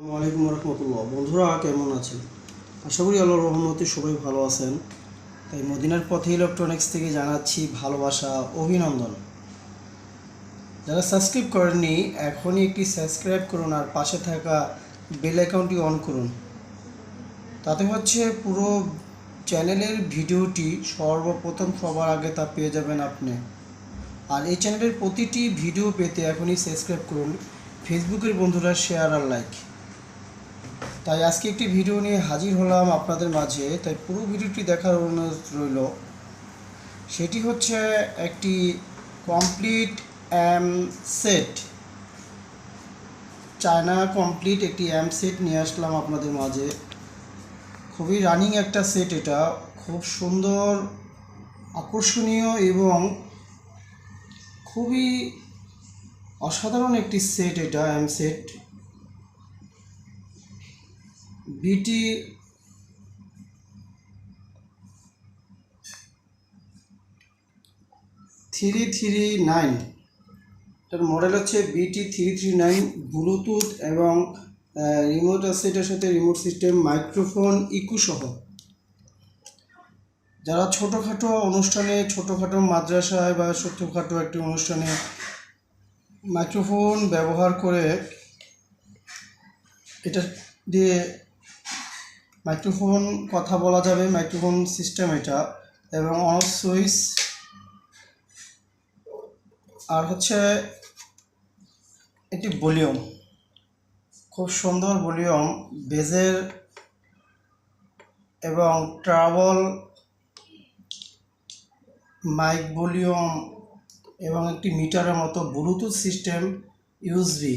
আসসালামু আলাইকুম রহমতুল্লাহ। বন্ধুরা কেমন আছেন? আশা করি আল্লাহর রহমতে সবাই ভালো আছেন। তাই মদিনার পথে ইলেকট্রনিক্স থেকে জানাচ্ছি ভালোবাসা, অভিনন্দন। যারা সাবস্ক্রাইব করেননি এখনই একটি সাবস্ক্রাইব করুন আর পাশে থাকা বেল আইকনটি অন করুন। তাতে হচ্ছে পুরো চ্যানেলের ভিডিওটি সর্বপ্রথম সবার আগে তা পেয়ে যাবেন আপনি। আর এই চ্যানেলের প্রতিটি ভিডিও পেতে এখনই সাবস্ক্রাইব করুন। ফেসবুকের বন্ধুরা শেয়ার আর লাইক। তাই আজকে একটি ভিডিও নিয়ে হাজির হলাম আপনাদের মাঝে, তাই পুরো ভিডিওটি দেখার অনুরোধ রইল। সেটি হচ্ছে একটি কমপ্লিট অ্যাম সেট, চায়না কমপ্লিট একটি অ্যাম সেট নিয়ে আসলাম আপনাদের মাঝে। খুবই রানিং একটা সেট, এটা খুব সুন্দর, আকর্ষণীয় এবং খুবই অসাধারণ একটি সেট। এটা অ্যাম সেট বিটি 339, এটার মডেল হচ্ছে বিটি 339। ব্লুটুথ এবং রিমোট আছে এটার সাথে, রিমোট সিস্টেম, মাইক্রোফোন, ইকো সহ। যারা ছোটোখাটো অনুষ্ঠানে, ছোটোখাটো মাদ্রাসায় বা ছোটোখাটো একটি অনুষ্ঠানে মাইক্রোফোন ব্যবহার করে, এটা দিয়ে মাইক্রোফোন কথা বলা যাবে, মাইক্রোফোন সিস্টেম এটা, এবং অন সুইচ। আর হচ্ছে একটি ভলিউম, খুব সুন্দর ভলিউম, বেজের এবং ট্রাবল মাইক ভলিউম এবং একটি মিটারের মতো Bluetooth system, USB,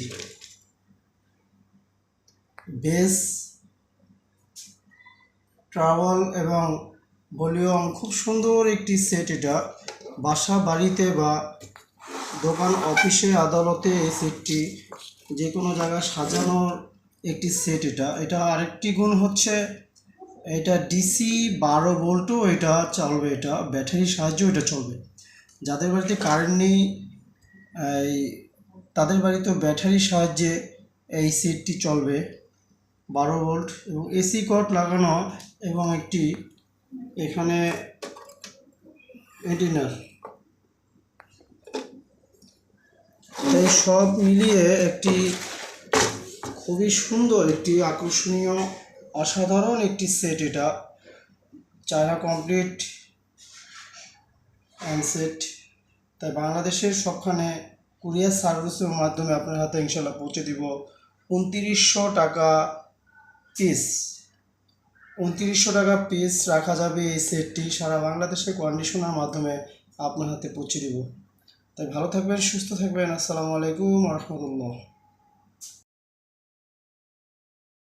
base, trouble এবং ভলিউম। খুব সুন্দর একটি সেট এটা। বাসা বাড়িতে বা দোকান, অফিসে, আদালতে এই সেটটি যে কোনো জায়গায় সাজানোর একটি সেট এটা। এটা আরেকটি গুণ হচ্ছে এটা ডিসি 12 ভোল্টও এটা চলবে, এটা ব্যাটারির সাহায্যেও এটা চলবে। যাদের বাড়িতে কারেন্ট নেই তাদের বাড়িতেও ব্যাটারির সাহায্যে এই সেটটি চলবে, 12 ভোল্ট, এবং এসি কর্ড লাগানো এবং একটি এখানে অ্যান্টেনা। এই সব মিলিয়ে একটি খুবই সুন্দর, একটি আকর্ষণীয়, অসাধারণ একটি সেট এটা, চায়না কমপ্লিট হ্যান্ডসেট। তাই বাংলাদেশের সবখানে কুরিয়ার সার্ভিসের মাধ্যমে আপনার হাতে ইনশাল্লাহ পৌঁছে দিব। 2900 টাকা পিস, 2900 টাকা পিস রাখা যাবে এই সেটটি। সারা বাংলাদেশে কন্ডিশনের মাধ্যমে আপনার হাতে পৌঁছে দিব। তাই ভালো থাকবেন, সুস্থ থাকবেন। আসসালামু আলাইকুম রহমতুল্লাহ।